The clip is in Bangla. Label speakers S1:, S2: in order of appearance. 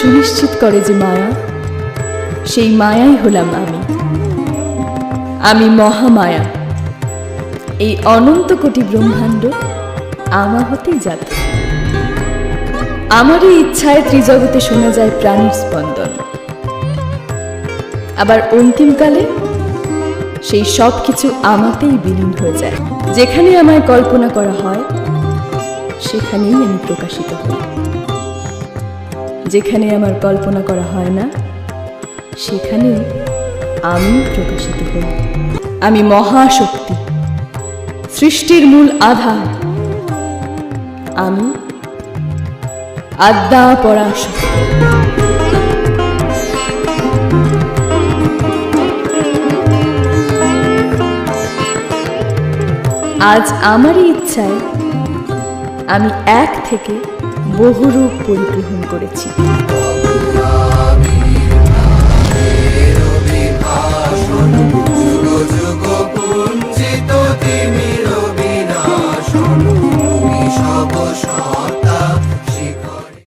S1: সুনিশ্চিত করে যে মায়া, সেই মায়াই হলাম আমি। আমি মহামায়া। এই অনন্ত কোটি ব্রহ্মাণ্ড আমার হতেই যাত। আমারই ইচ্ছায় ত্রিজগতে শোনা যায় প্রাণীর স্পন্দন। আবার অন্তিমকালে সেই সব কিছু আমাতেই বিলীন হয়ে যায়। যেখানে আমায় কল্পনা করা হয় সেখানেই আমি প্রকাশিত হই। যেখানে আমার কল্পনা করা হয় না সেখানে আমি প্রকাশিত হই। আমি মহাশক্তি, সৃষ্টির মূল আধার। আমি আদ্যা পরাশক্তি। আজ আমারই ইচ্ছায় আমি এক থেকে বহুরূপ পরিগ্রহণ করেছি।